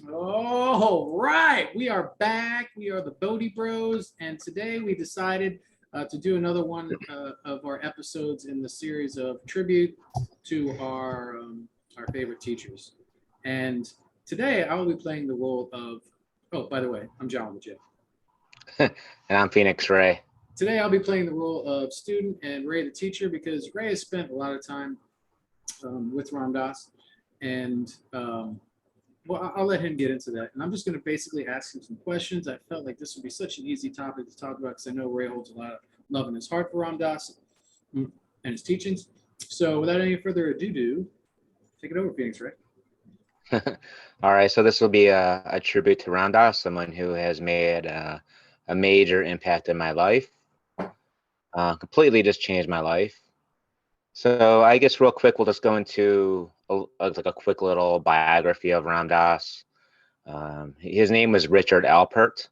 All right, we are back. We are the Bodhi Bros, and today we decided to do another one of our episodes in the series of tribute to our favorite teachers. And today I will be playing the role of. Oh, by the way, I'm John Legit. And I'm Phoenix Ray. Today I'll be playing the role of student and Ray the teacher because Ray has spent a lot of time with Ramdas, and well, I'll let him get into that. And I'm just going to basically ask him some questions. I felt like this would be such an easy topic to talk about because I know Ray holds a lot of love in his heart for Ramdas and his teachings. So without any further ado, take it over, Phoenix Ray. All right, so this will be a tribute to Ramdas, someone who has made a major impact in my life, completely just changed my life. So I guess real quick, we'll just go into like a quick little biography of Ramdas. His name was Richard Alpert,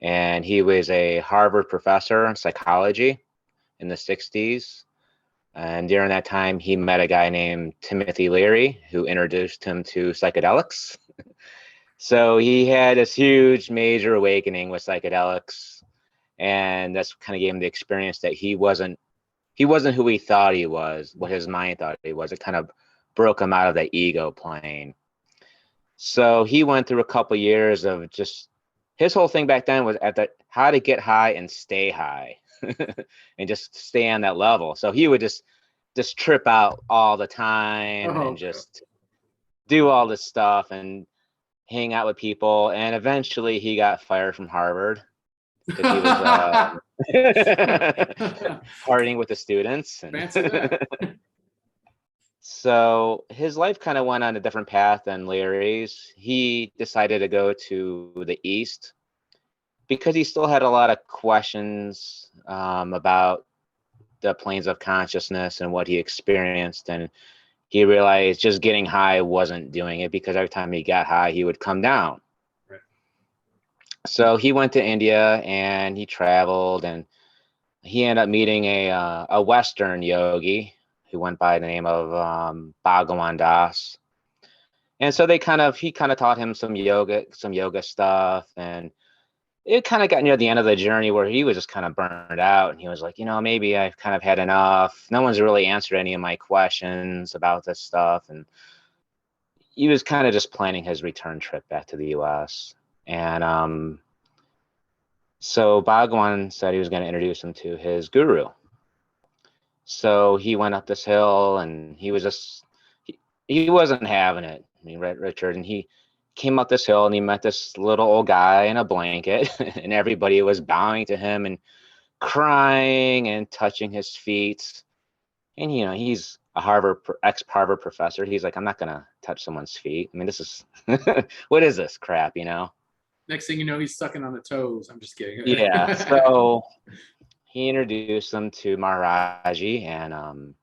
and he was a Harvard professor in psychology in the 60s. And during that time, he met a guy named Timothy Leary, who introduced him to psychedelics. So he had this huge, major awakening with psychedelics, and that's kind of gave him the experience that he wasn't who he thought he was, what his mind thought he was. It kind of broke him out of the ego plane. So he went through a couple years of just his whole thing back then was how to get high and stay high and just stay on that level. So he would just trip out all the time and just do all this stuff and hang out with people. And eventually he got fired from Harvard because he was partying with the students. So his life kind of went on a different path than Larry's. He decided to go to the East because he still had a lot of questions about the planes of consciousness and what he experienced. And he realized just getting high wasn't doing it because every time he got high, he would come down. Right. So he went to India and he traveled, and he ended up meeting a Western yogi who went by the name of Bhagawan Das. And so he kind of taught him some yoga stuff, and it kind of got near the end of the journey where he was just kind of burned out, and he was like, maybe I've kind of had enough. No one's really answered any of my questions about this stuff. And he was kind of just planning his return trip back to the US. And so Bhagwan said he was going to introduce him to his guru. So he went up this hill, and he was he wasn't having it. I mean, Richard, and he came up this hill and he met this little old guy in a blanket, and everybody was bowing to him and crying and touching his feet. And he's a ex-Harvard professor. He's like, I'm not gonna touch someone's feet. I mean, this is what is this crap, Next thing you know, he's sucking on the toes. I'm just kidding. Yeah. So he introduced them to Maharaji, and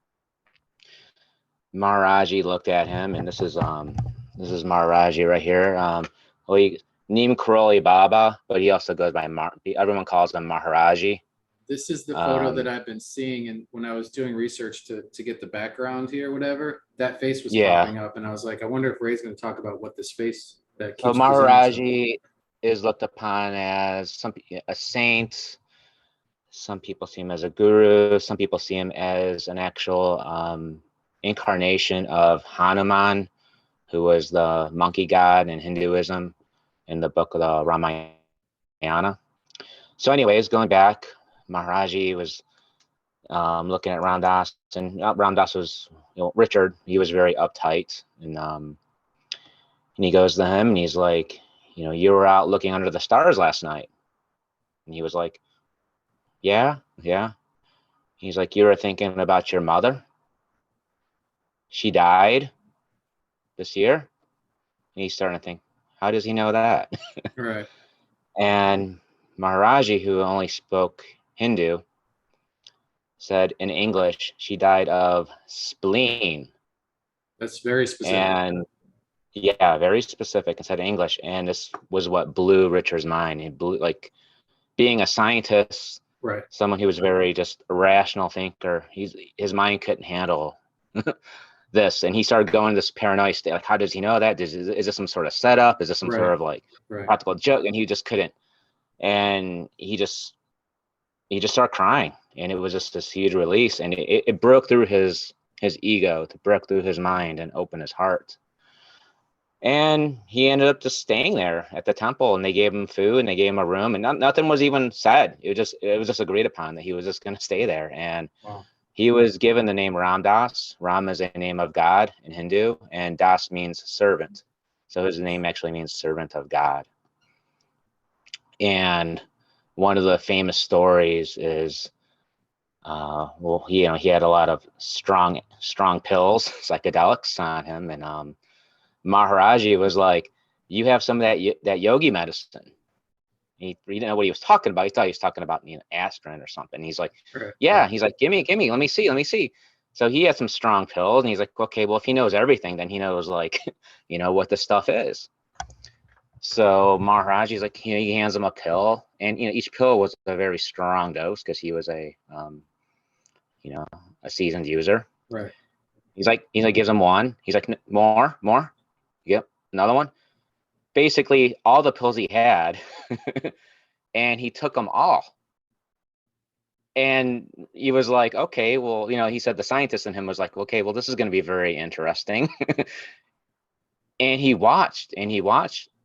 Maharaji looked at him, and this is Maharaji right here. Neem Karoli Baba, but he also goes by everyone calls him Maharaji. This is the photo that I've been seeing, and when I was doing research to get the background here, whatever, that face was popping up, and I was like, I wonder if Ray's going to talk about what this face that keeps. So Maharaji is looked upon as a saint. Some people see him as a guru. Some people see him as an actual incarnation of Hanuman, who was the monkey god in Hinduism in the book of the Ramayana. So anyways, going back, Maharaji was looking at Ramdas, and Ramdas was, Richard, he was very uptight, and he goes to him and he's like, you were out looking under the stars last night. And he was like, yeah. He's like, you were thinking about your mother? She died this year? And he's starting to think, how does he know that? Right. And Maharaji, who only spoke Hindu, said in English, she died of spleen. That's very specific. And yeah, very specific and said in English. And this was what blew Richard's mind. It blew, like, being a scientist, right? Someone who was very just a rational thinker. His mind couldn't handle this, and he started going this paranoid state. Like, how does he know that? Is this some sort of setup? Is this some sort Right. of like Right. practical joke? And he just couldn't. And he just started crying, and it was just this huge release, and it broke through his ego, to broke through his mind and open his heart. And he ended up just staying there at the temple, and they gave him food and they gave him a room, and nothing was even said. It was just agreed upon that he was just going to stay there. And Wow. he was given the name Ram Das. Ram is a name of God in Hindu, and Das means servant. So his name actually means servant of God. And one of the famous stories is, well, he had a lot of strong pills, psychedelics on him, and Maharaji was like, "You have some of that yogi medicine." He didn't know what he was talking about. He thought he was talking about aspirin or something. He's like, Right. "Yeah." Right. He's like, "Give me, let me see." So he had some strong pills, and he's like, "Okay, well, if he knows everything, then he knows like, what the stuff is." So Maharaji's like, he hands him a pill, and each pill was a very strong dose because he was a a seasoned user. Right. He's like gives him one. He's like, more. Yep, another one. Basically, all the pills he had, and he took them all. And he was like, okay, well, he said the scientist in him was like, okay, well, this is going to be very interesting. And he watched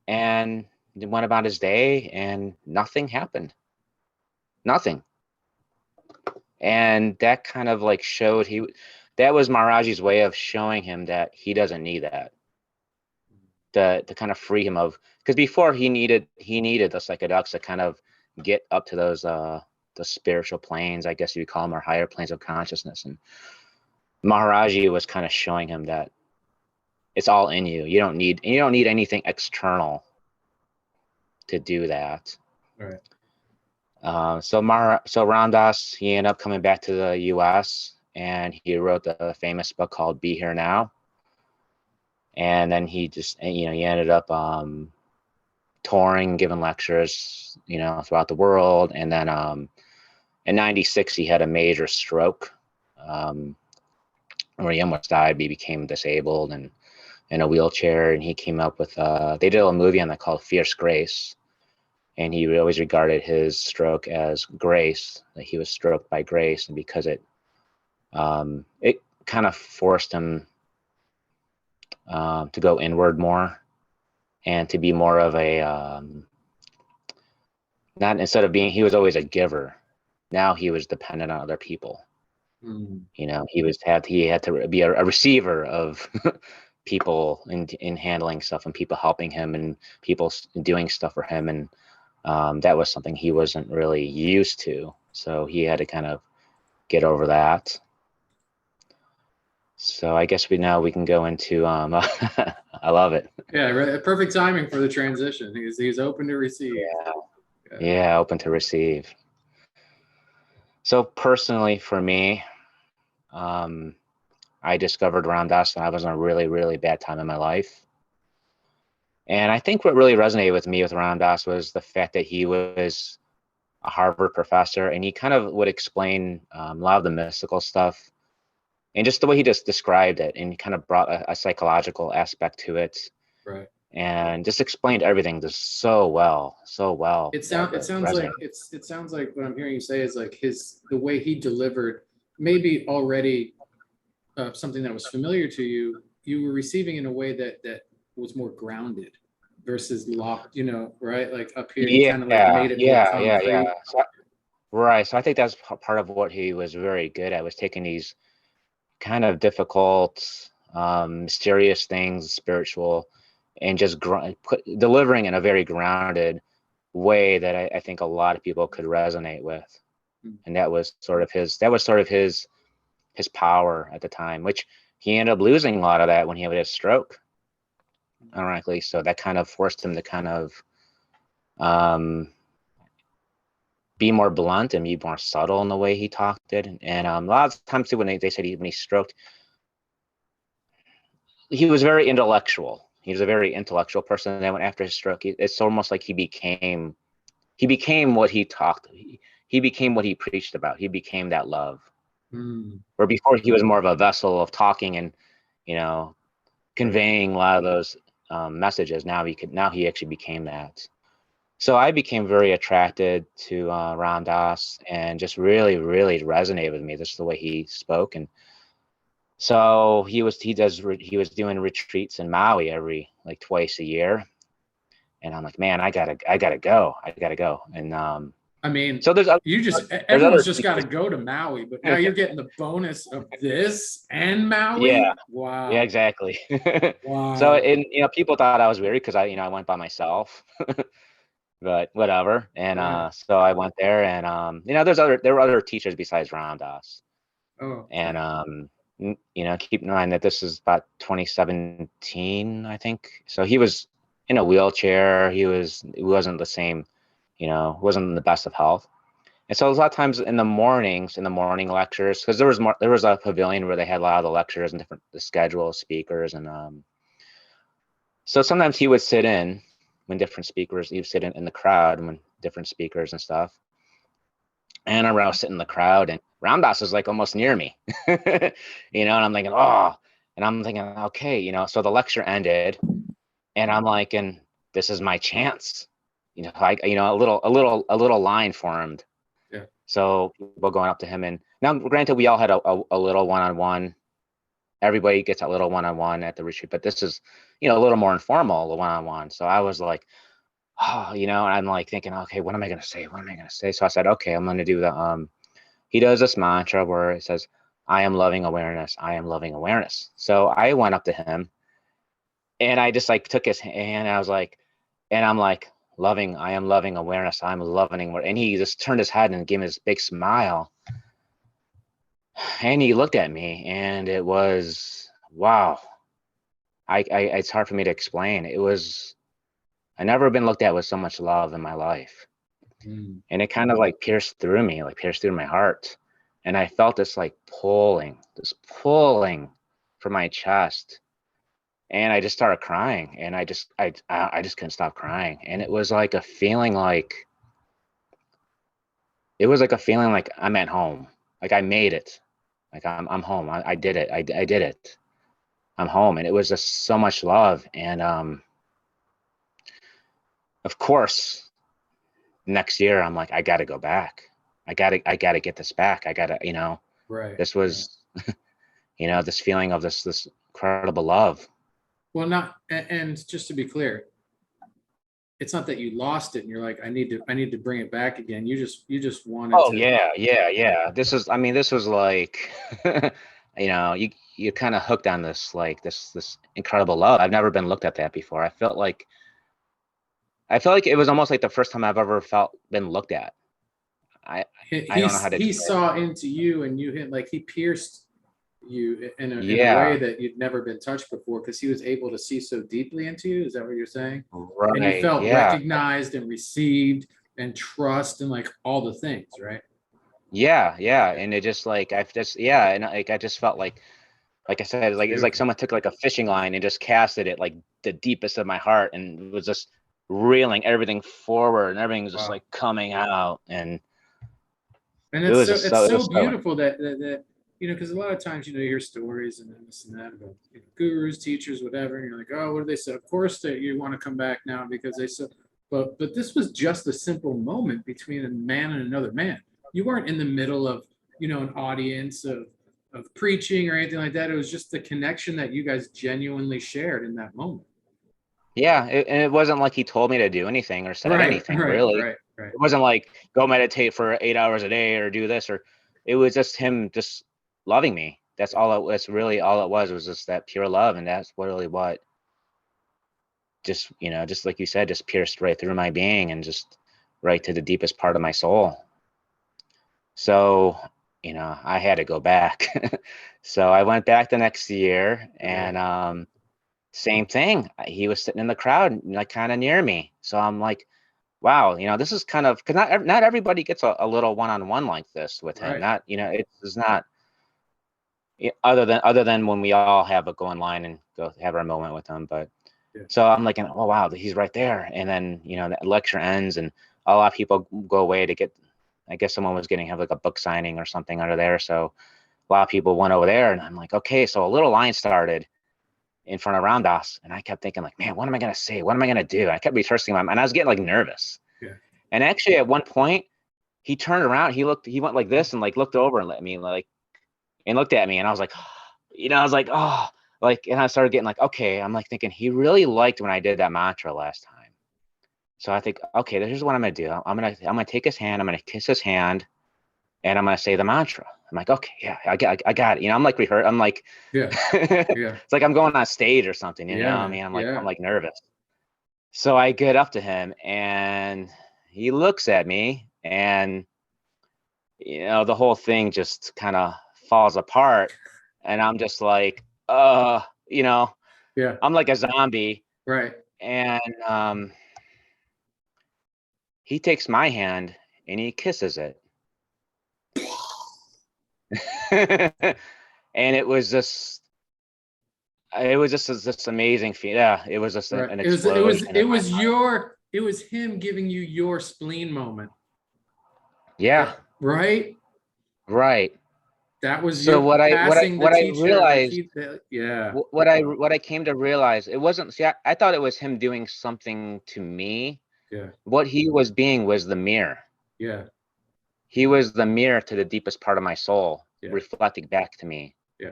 and went about his day, and nothing happened. Nothing. And that kind of like showed that was Maharaji's way of showing him that he doesn't need that. To kind of free him of, because before he needed the psychedelics to kind of get up to those the spiritual planes, I guess you would call them, or higher planes of consciousness. And Maharaji was kind of showing him that it's all in you. You don't need anything external to do that. Right. So Ram Dass, he ended up coming back to the U.S. and he wrote the famous book called Be Here Now. And then he just, he ended up touring, giving lectures, throughout the world. And then in '96, he had a major stroke where he almost died. He became disabled and in a wheelchair. And he came up with, they did a movie on that called Fierce Grace. And he always regarded his stroke as grace, that he was stroked by grace. And because it kind of forced him to go inward more and to be more of a, not, instead of being, he was always a giver. Now he was dependent on other people. Mm. He had to be a receiver of people in handling stuff, and people helping him, and people doing stuff for him. And that was something he wasn't really used to. So he had to kind of get over that. So I guess we can go into, I love it. Yeah, right. Perfect timing for the transition. He's open to receive. Yeah, open to receive. So personally for me, I discovered Ram Dass when I was in a really, really bad time in my life. And I think what really resonated with me with Ram Dass was the fact that he was a Harvard professor, and he kind of would explain a lot of the mystical stuff, and just the way he just described it, and he kind of brought a psychological aspect to it. Right. And just explained everything just so well. It sounds like what I'm hearing you say is like the way he delivered, maybe already something that was familiar to you. You were receiving in a way that was more grounded versus locked. Right? Like up here, he kind of like made it more concrete. Right. So I think that's part of what he was very good at, was taking these kind of difficult, mysterious things, spiritual, and just delivering in a very grounded way that I think a lot of people could resonate with. And that was sort of his power at the time, which he ended up losing a lot of that when he had his stroke, ironically. So that kind of forced him to kind of be more blunt and be more subtle in the way he talked it. And a lot of times too, when they said when he stroked, he was very intellectual. He was a very intellectual person. And then after his stroke, it's almost like he became what he talked. He became what he preached about. He became that love. Where before he was more of a vessel of talking, and you know, conveying a lot of those messages. Now he actually became that. So I became very attracted to Ram Dass, and just really, really resonated with me. Just the way he spoke. And so he was doing retreats in Maui every like twice a year. And I'm like, man, I gotta go. And I mean, so there's everyone's other just got to teachers. go to Maui, but now you're getting the bonus of this and Yeah, Maui. yeah, Wow. exactly. So, Wow. and people thought I was weird because I went by myself, but whatever. And Right. so I went there, and there were other teachers besides Ram Dass. Oh, okay. And keep in mind that this is about 2017, I think. So he was in a wheelchair. He wasn't the same, wasn't in the best of health. And so a lot of times in the mornings, in the morning lectures, because there was a pavilion where they had a lot of the lectures and the schedule of speakers. And so sometimes he would sit in when different speakers, he would sit in the crowd when different speakers and stuff. And I was sitting in the crowd, and Ram Dass is like almost near me, and I'm thinking, oh, and I'm thinking, okay, so the lecture ended, and I'm like, and this is my chance, like, a little line formed. Yeah. So people going up to him, and now, granted, we all had a little one-on-one. Everybody gets a little one-on-one at the retreat, but this is, a little more informal, the one-on-one. So I was like, oh, and I'm like thinking, okay, what am I gonna say? What am I gonna say? So I said, okay, I'm gonna do the he does this mantra where it says, I am loving awareness. I am loving awareness. So I went up to him, and I just like took his hand, and I was like, and I'm like, I am loving awareness. I'm loving, and he just turned his head and gave me this big smile. And he looked at me, and it was, wow. It's hard for me to explain. I never been looked at with so much love in my life. Mm. And it kind of like pierced through me, like pierced through my heart. And I felt this pulling from my chest. And I just started crying, and I just couldn't stop crying. And it was like a feeling like I'm at home. Like I made it. Like I'm home. I did it. I did it. I'm home. And it was just so much love. And of course, next year I'm like, I gotta go back. I gotta get this back. I gotta, Right. this Right. was, this feeling of this incredible love. Well, and just to be clear, it's not that you lost it and you're like, I need to bring it back again. You just wanted Oh to. yeah, yeah, yeah. This was like, you kind of hooked on this, like this incredible love. I've never been looked at that before. I felt like it was almost like the first time I've ever been looked at. I I don't know how to He describe saw into you and you hit like he pierced you in a way Yeah, that you'd never been touched before because he was able to see so deeply into you. Is that what you're saying? And you right. felt Yeah. recognized and received and trust and like all the things, right? Yeah, yeah. Okay. And it just like I've just yeah, and like I just felt like I said, It's like it's like beautiful. someone took like a fishing line and just casted it like the deepest of my heart, and was just reeling everything forward, and everything was just Wow. like coming out. And And it was just it's so it so was so beautiful that because a lot of times you hear stories and this and that about gurus, teachers, whatever, and you're like, oh, what do they say? Of course that you want to come back now because they said, but this was just a simple moment between a man and another man. You weren't in the middle of an audience of preaching or anything like that. It was just the connection that you guys genuinely shared in that moment. yeah, and it wasn't like he told me to do anything or said Right, anything, right, really. right, right. It wasn't like go meditate for 8 hours a day or do this, or it was just him just loving me. That's really all it was just that pure love. And that's really what just like you said, just pierced right through my being, and just right to the deepest part of my soul. So, I had to go back. So I went back the next year, Right. and same thing. He was sitting in the crowd, like kind of near me. So I'm like, wow, this is kind of, because not everybody gets a little one-on-one like this with him. Right. Not, it's not, other than when we all have a go online and go have our moment with him. But Yeah. so I'm like, oh wow, he's right there. And then the lecture ends, and a lot of people go away to get. I guess someone was getting have like a book signing or something under there. So a lot of people went over there, and I'm like, okay. So a little line started, in front of Ram Dass, and I kept thinking like, man, what am I gonna say? What am I gonna do? I kept rehearsing my, and I was getting like nervous. Yeah. And actually, at one point, he turned around, he went like this and like looked over and looked at me, and I was like, I was like, oh, like, and I started getting like, okay, I'm like thinking he really liked when I did that mantra last time. So I think, okay, here's what I'm gonna do. I'm gonna take his hand, I'm gonna kiss his hand, and I'm gonna say the mantra. I'm like, okay, yeah, I got it. I'm like I'm like, Yeah. it's like I'm going on stage or something, Yeah, I man. mean, I'm Yeah. like nervous. So I get up to him and he looks at me, and the whole thing just kind of falls apart, and I'm just like, Yeah. I'm like a zombie. Right. And he takes my hand and he kisses it. And it was just this amazing feeling. Yeah, it was just Right. an It was explosion in my mind. it was him giving you your spleen moment. Yeah, Right? right. That was So your passing the what I teacher the realized, key. Yeah. what I came to realize, it wasn't. See, I thought it was him doing something to me. Yeah. What he was being was the mirror. Yeah. He was the mirror to the deepest part of my soul, Yeah. reflecting back to me. Yeah.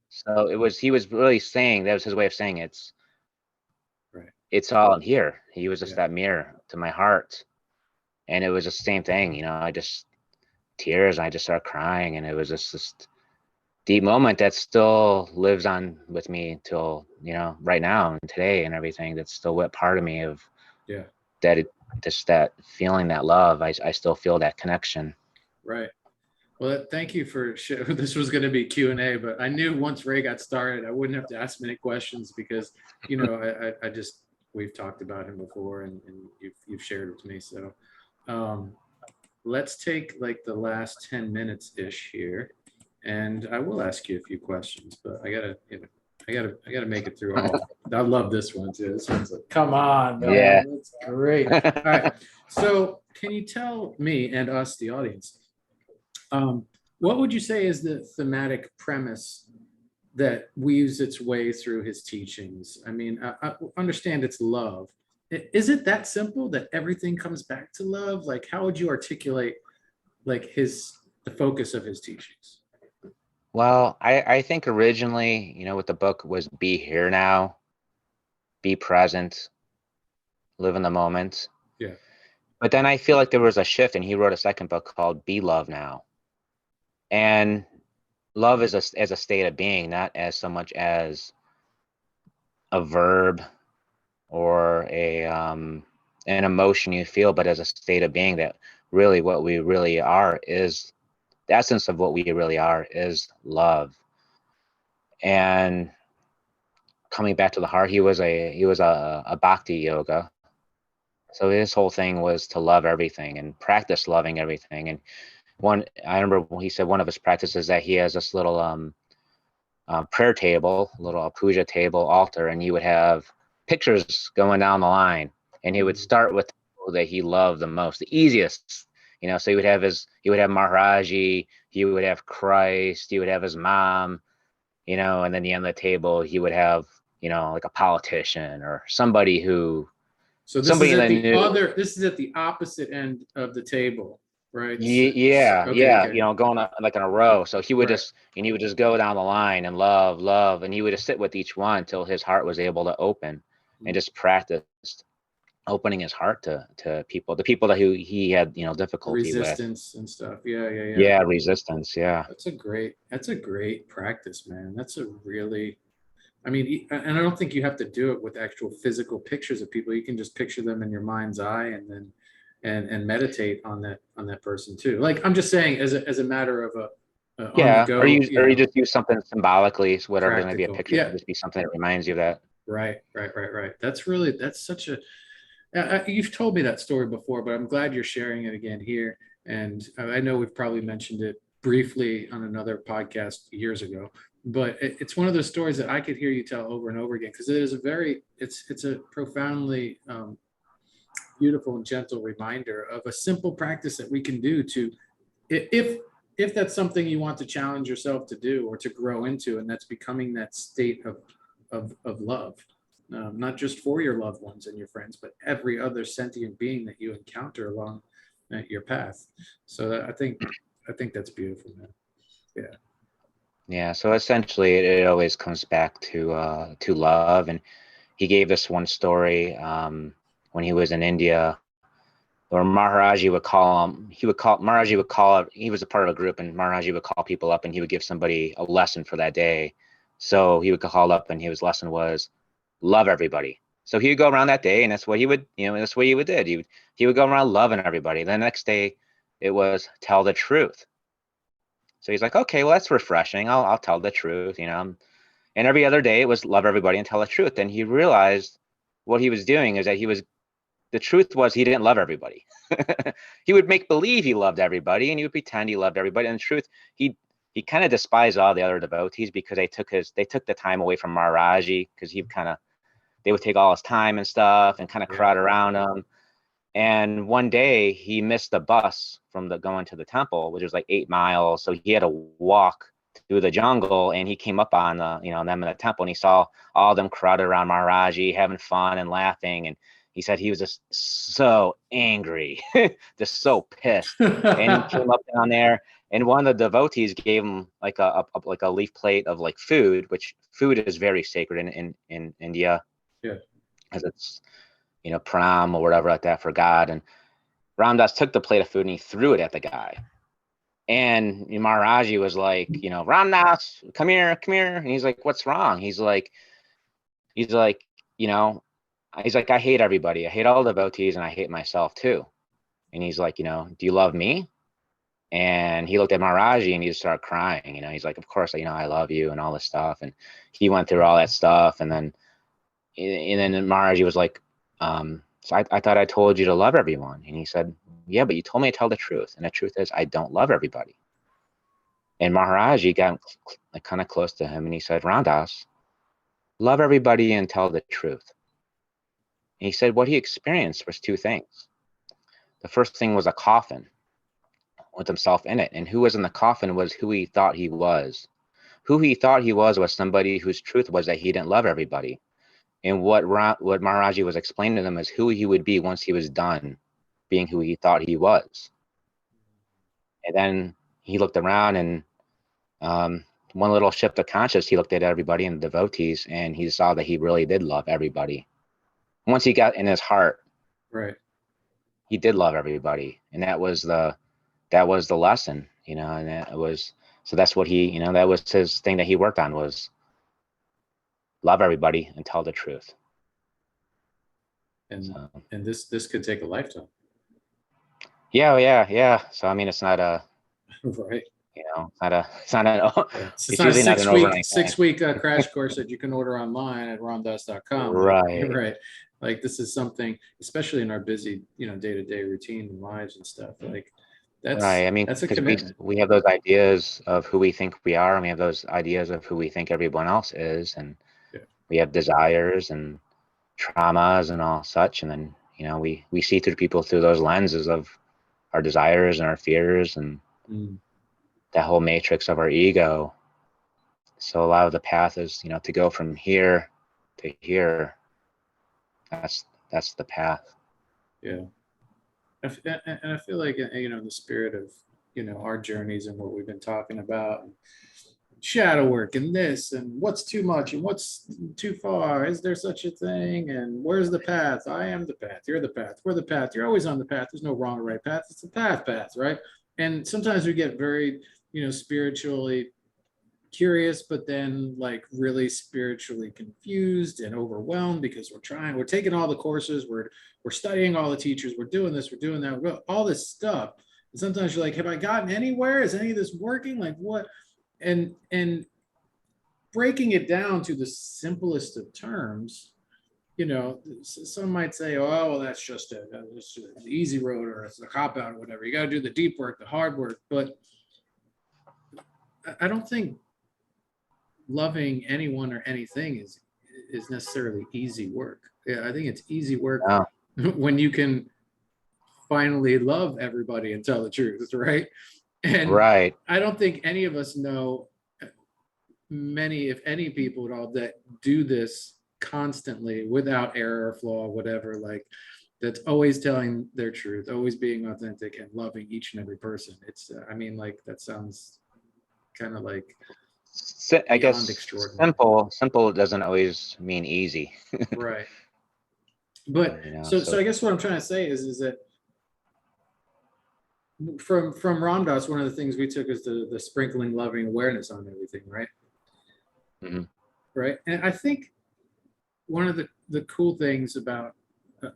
So he was really saying, that was his way of saying Right. it's all in here. He was just Yeah. that mirror to my heart. And it was the same thing, I just tears, I just started crying, and it was just this deep moment that still lives on with me till, right now and today and everything. That's still what part of me of Yeah. just that feeling, that love. I still feel that connection. Right. Well, thank you for this was going to be Q&A, but I knew once Ray got started, I wouldn't have to ask many questions because, I just, we've talked about him before and you've shared with me. So let's take like the last 10 minutes ish here. And I will ask you a few questions, but I gotta make it through all. I love this one too. This one's like, come on, man. Yeah. That's great. All right. So can you tell me and us, the audience, what would you say is the thematic premise that weaves its way through his teachings? I mean, I understand it's love. Is it that simple that everything comes back to love? Like, how would you articulate like the focus of his teachings? Well, I think originally, what the book was, be here now, be present, live in the moment. Yeah. But then I feel like there was a shift, and he wrote a second book called Be Love Now. And love is as a state of being, not as so much as a verb or an emotion you feel, but as a state of being, that really what we really are is the essence of what we really are is love. And coming back to the heart, he was a bhakti yoga. So his whole thing was to love everything and practice loving everything. And I remember he said one of his practices that he has this little prayer table, little puja table, altar, and he would have pictures going down the line, and he would start with people that he loved the most, the easiest. So he would have Maharaji, he would have Christ, he would have his mom, and then the end of the table he would have, like a politician or somebody who. So this somebody is at that the knew. this is at the opposite end of the table, right? Yeah, Okay, yeah, okay. going like in a row. So he would Right. just go down the line and love, and he would just sit with each one until his heart was able to open, and just practiced opening his heart to people, the people that who he had, difficulty with. Resistance and stuff. Yeah. Yeah, resistance. Yeah. That's a great practice, man. That's a really, I mean, and I don't think you have to do it with actual physical pictures of people. You can just picture them in your mind's eye and then and meditate on that person too. Like I'm just saying, as a matter of a on the Yeah, or go, you just use something symbolically, so whatever's going to be a practical. picture, Yeah. could just be something that reminds you of that. Right. That's such a. You've told me that story before, but I'm glad you're sharing it again here. And I know we've probably mentioned it briefly on another podcast years ago, but it's one of those stories that I could hear you tell over and over again because it is it's a profoundly beautiful and gentle reminder of a simple practice that we can do to, if that's something you want to challenge yourself to do or to grow into, and that's becoming that state of of love, not just for your loved ones and your friends, but every other sentient being that you encounter along your path. So I think that's beautiful, man. Yeah. Yeah, so essentially it always comes back to love. And he gave us one story when he was in India, or Maharaji would call him. Maharaji would call. He was a part of a group, and Maharaji would call people up, and he would give somebody a lesson for that day. So he would call up, and his lesson was love everybody. So he would go around that day, and that's what he would, that's what he would did. He would go around loving everybody. The next day, it was tell the truth. So he's like, okay, well that's refreshing. I'll tell the truth, And every other day, it was love everybody and tell the truth. And he realized what he was doing is that the truth was he didn't love everybody. He would make believe he loved everybody, and he would pretend he loved everybody. And the truth, he kind of despised all the other devotees because they took the time away from Maharaji, because they would take all his time and stuff and kind of crowd around him. And one day he missed the bus from going to the temple, which was like 8 miles. So he had to walk through the jungle, and he came up on them in the temple, and he saw all of them crowded around Maharaji having fun and laughing. And he said he was just so angry, just so pissed. And he came up down there, and one of the devotees gave him like a leaf plate of like food, which food is very sacred in India. Yeah. As it's, pranam or whatever like that for God. And Ram Dass took the plate of food and he threw it at the guy. And Maharaji was like, Ram Dass, come here. And he's like, what's wrong? He's like, he's like, I hate everybody. I hate all the devotees, and I hate myself too. And he's like, do you love me? And he looked at Maharaji and he just started crying. He's like, of course, I love you and all this stuff. And he went through all that stuff. And then Maharaji was like, so I thought I told you to love everyone. And he said, yeah, but you told me to tell the truth. And the truth is I don't love everybody. And Maharaji got like kind of close to him, and he said, Ram Dass, love everybody and tell the truth. And he said what he experienced was 2 things. The first thing was a coffin with himself in it. And who was in the coffin was who he thought he was. Who he thought he was somebody whose truth was that he didn't love everybody. And what Maharaji was explaining to them is who he would be once he was done being who he thought he was. And then he looked around, and one little shift of conscious, he looked at everybody and the devotees, and he saw that he really did love everybody. Once he got in his heart, Right. he did love everybody. And that was the lesson, and that's what he, that was his thing that he worked on, was love everybody and tell the truth. And this could take a lifetime. Yeah. So it's not a Right. it's not usually not an overnight thing. 6-week crash course that you can order online at ramdas.com. Right. Right. Like this is something, especially in our busy, day-to-day routine and lives and stuff. Like that's right. that's a commitment. We have those ideas of who we think we are, and we have those ideas of who we think everyone else is, and we have desires and traumas and all such, and then we see through people through those lenses of our desires and our fears and that whole matrix of our ego. So a lot of the path is to go from here to here. That's the path. Yeah. And I feel like the spirit of our journeys and what we've been talking about, shadow work and this, and what's too much and what's too far, is there such a thing, and where's the path? I am the path, you're the path, we're the path, you're always on the path, there's no wrong or right path, it's the path, right? And sometimes we get very spiritually curious, but then like really spiritually confused and overwhelmed because we're taking all the courses, we're studying all the teachers, we're doing this, we're doing that, all this stuff, and sometimes you're like, have I gotten anywhere? Is any of this working? Like what? And breaking it down to the simplest of terms, some might say, oh, well, that's just an easy road, or it's a cop out or whatever. You got to do the deep work, the hard work. But I don't think loving anyone or anything is necessarily easy work. Yeah, I think it's easy work when you can finally love everybody and tell the truth, right? And right. I don't think any of us know many, if any, people at all that do this constantly without error or flaw, whatever, like that's always telling their truth, always being authentic and loving each and every person. It's, I mean, like that sounds kind of like I beyond guess extraordinary. simple doesn't always mean easy. Right. But so So I guess what I'm trying to say is that from Ramdas, one of the things we took is the sprinkling loving awareness on everything, right? mhm. Right. And I think one of the cool things about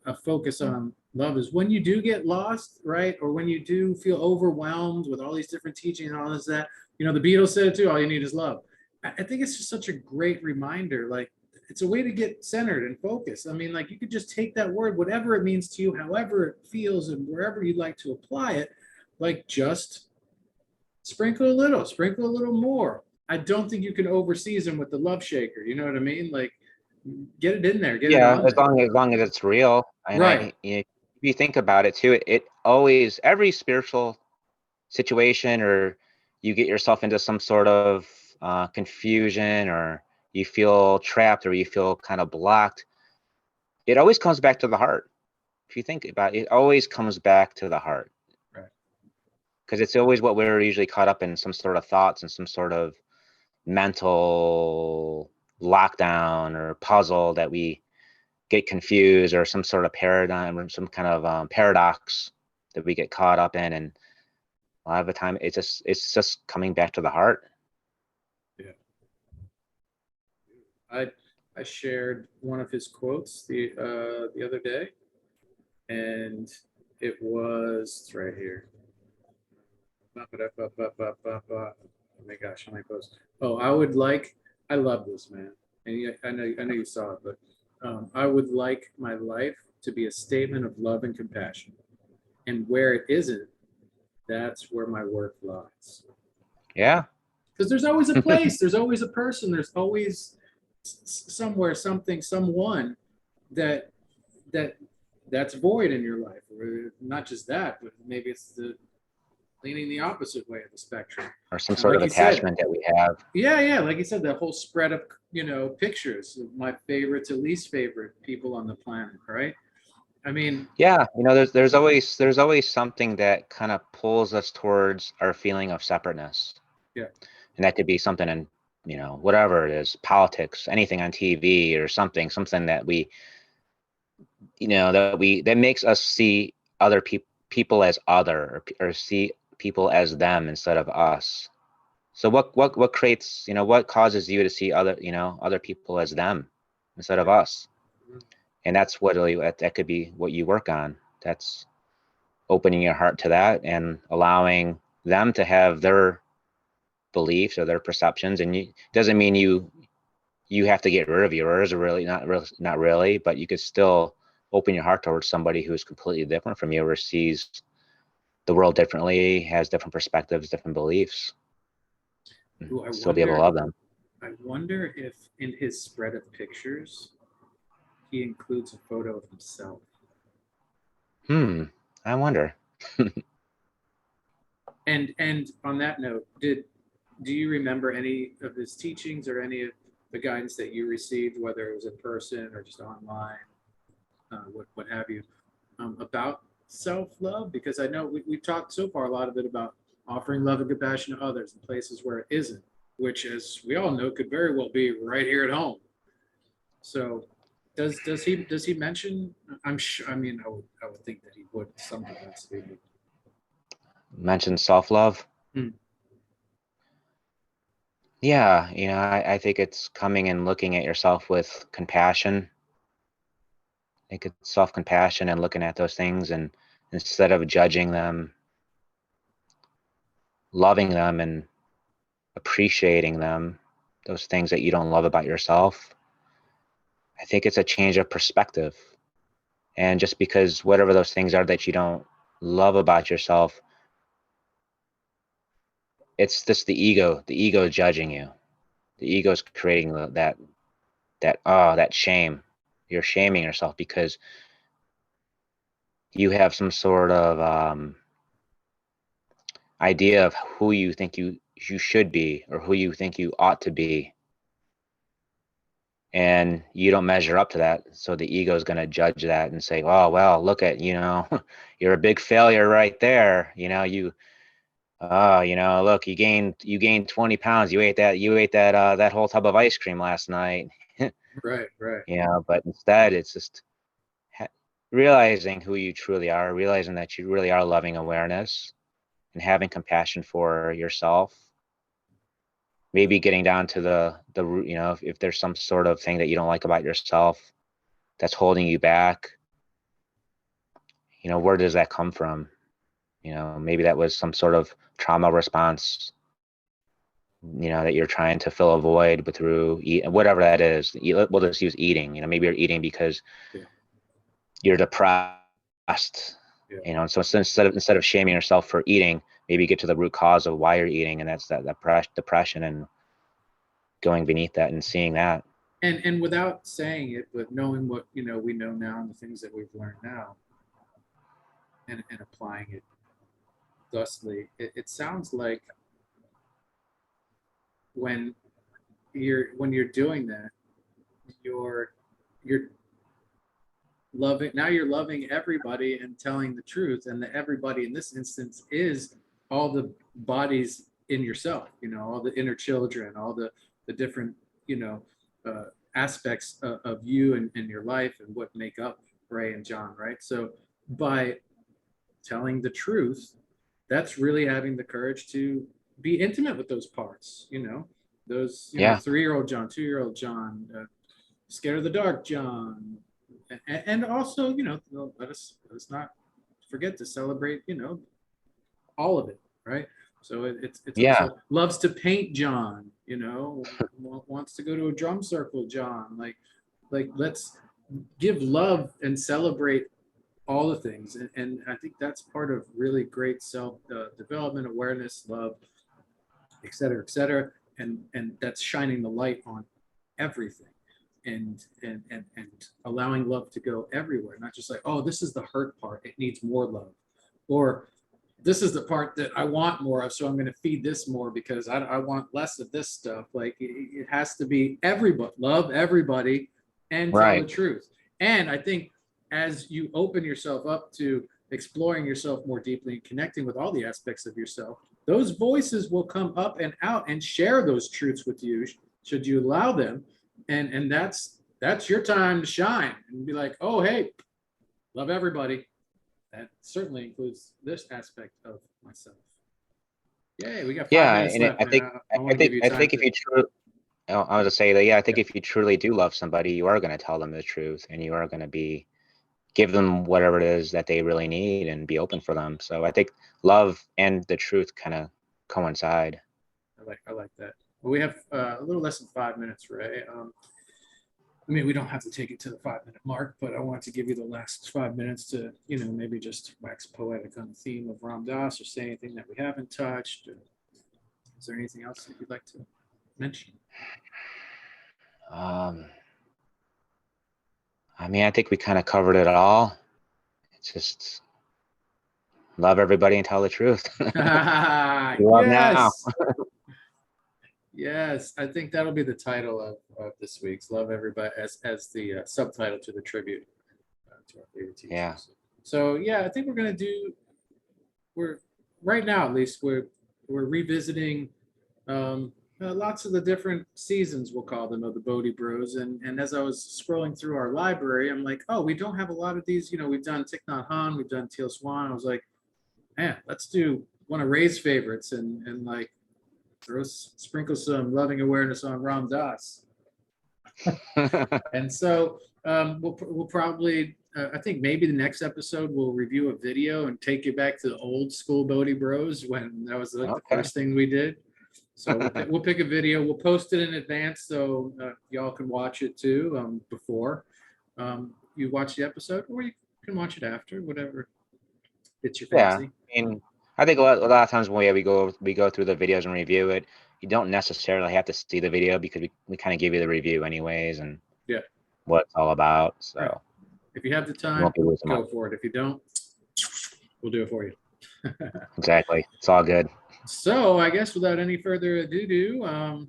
a focus on love is when you do get lost, right? Or when you do feel overwhelmed with all these different teachings and all this, that, the Beatles said it too, all you need is love. I think it's just such a great reminder. Like, it's a way to get centered and focused. I mean, like, you could just take that word, whatever it means to you, however it feels, and wherever you'd like to apply it, like, just sprinkle a little more. I don't think you can overseason with the love shaker. You know what I mean? Like, get it in there, get it Yeah, on there. as long as it's real. And Right. if you think about it too, it always, every spiritual situation, or you get yourself into some sort of confusion, or you feel trapped, or you feel kind of blocked, it always comes back to the heart. If you think about it, it always comes back to the heart, Right. because it's always what we're usually caught up in, some sort of thoughts and some sort of mental lockdown or puzzle that we get confused, or some sort of paradigm or some kind of paradox that we get caught up in. And a lot of the time it's just coming back to the heart. Yeah. I I shared one of his quotes the other day, and it was, it's right here. Oh my gosh, how many posts? Oh, I love this, man. And I know you saw it, but I would like my life to be a statement of love and compassion. And where it isn't, that's where my work lies. Yeah. Because there's always a place, there's always a person, there's always somewhere, something, someone that that that's void in your life, or not just that, but maybe it's the leaning the opposite way of the spectrum. Or some And sort of like you said, attachment that we have. yeah, like you said, that whole spread of pictures of my favorite to least favorite people on the planet, right? I mean, Yeah, there's always something that kind of pulls us towards our feeling of separateness. yeah, And that could be something in, whatever it is, politics, anything on TV, or something that that makes us see other people as other, or see people as them instead of us. So what creates, what causes you to see other people as them instead of us? And that's what really, that could be what you work on. That's opening your heart to that and allowing them to have their beliefs or their perceptions. And doesn't mean you have to get rid of yours, or really not really, but you could still open your heart towards somebody who is completely different from you, or sees the world differently, has different perspectives, different beliefs, ooh, still be able to love them. I wonder if in his spread of pictures he includes a photo of himself. I wonder. And on that note, do you remember any of his teachings or any of the guidance that you received, whether it was in person or just online, what have you, about self-love? Because I know we've talked so far a lot of it about offering love and compassion to others in places where it isn't, which, as we all know, could very well be right here at home. So does he mention? I'm sure. I mean, I would think that he would to some capacity. Mention self-love. Hmm. Yeah, I think it's coming and looking at yourself with compassion. I think it's self-compassion and looking at those things, and instead of judging them, loving them and appreciating them, those things that you don't love about yourself. I think it's a change of perspective. And just because whatever those things are that you don't love about yourself, it's just the ego judging you. The ego is creating that shame. You're shaming yourself because you have some sort of idea of who you think should be or who you think you ought to be, and you don't measure up to that, so the ego is going to judge that and say, oh well, look at, you're a big failure right there, look, you gained 20 pounds, you ate that whole tub of ice cream last night. Right, right. But instead it's just realizing who you truly are, realizing that you really are loving awareness and having compassion for yourself. Maybe getting down to the root, if there's some sort of thing that you don't like about yourself that's holding you back, where does that come from? Maybe that was some sort of trauma response, that you're trying to fill a void with through whatever that is. We'll just use eating. Maybe you're eating because Yeah. you're depressed. Yeah. And so instead of shaming yourself for eating, maybe get to the root cause of why you're eating, and that's that depression, and going beneath that and seeing that. And without saying it, but knowing what we know now and the things that we've learned now, and applying it thusly, it sounds like when you're doing that, you're you're loving everybody and telling the truth, and the everybody in this instance is all the bodies in yourself, all the inner children, all the different aspects of you and your life and what make up Ray and John, right? So by telling the truth, that's really having the courage to be intimate with those parts, those 3-year-old John, 2-year-old John, scared of the dark John, and also let us not forget to celebrate all of it, right? So it's also loves to paint John, wants to go to a drum circle John, like let's give love and celebrate all the things, and I think that's part of really great self development, awareness, love, et cetera, and that's shining the light on everything. And allowing love to go everywhere, not just like, oh, this is the hurt part, it needs more love, or this is the part that I want more of, so I'm going to feed this more because I want less of this stuff. Like it has to be everybody, love everybody, and tell the truth. And I think as you open yourself up to exploring yourself more deeply and connecting with all the aspects of yourself, those voices will come up and out and share those truths with you, should you allow them. And that's your time to shine and be like, oh, hey, love everybody. That certainly includes this aspect of myself. Yay, we got 5 minutes left. I think if you truly, I was gonna say that, I think if you truly do love somebody, you are going to tell them the truth, and you are going to give them whatever it is that they really need and be open for them. So I think love and the truth kind of coincide. I like that. Well, we have a little less than 5 minutes, Ray. We don't have to take it to the 5-minute mark, but I want to give you the last 5 minutes to, maybe just wax poetic on the theme of Ram Dass, or say anything that we haven't touched. Is there anything else that you'd like to mention? I think we kind of covered it all. It's just love everybody and tell the truth. Love now. Yes, I think that'll be the title of this week's Love Everybody, as the subtitle to the tribute to our favorite teachers. Yeah. So I think we're right now, at least we're revisiting lots of the different seasons, we'll call them, of the Bodhi Bros. And as I was scrolling through our library, I'm like, oh, we don't have a lot of these. We've done Thich Nhat Hanh, we've done Teal Swan. I was like, man, let's do one of Ray's favorites and like sprinkle some loving awareness on Ram Dass. And so we'll probably, I think maybe the next episode we'll review a video and take you back to the old school Bodhi Bros, when that was the first thing we did. So we'll pick a video, we'll post it in advance so y'all can watch it too before you watch the episode, or you can watch it after, whatever fits your fancy. I think a lot of times when we go through the videos and review it, you don't necessarily have to see the video, because we kind of give you the review anyways, and what it's all about. So right. If you have the time, go for it. If you don't, we'll do it for you. Exactly. It's all good. So I guess without any further ado,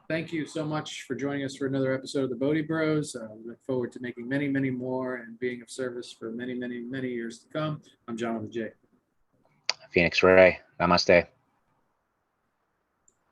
thank you so much for joining us for another episode of the Bodhi Bros. We look forward to making many, many more and being of service for many, many, many years to come. I'm John with a J. Phoenix Ray. Namaste.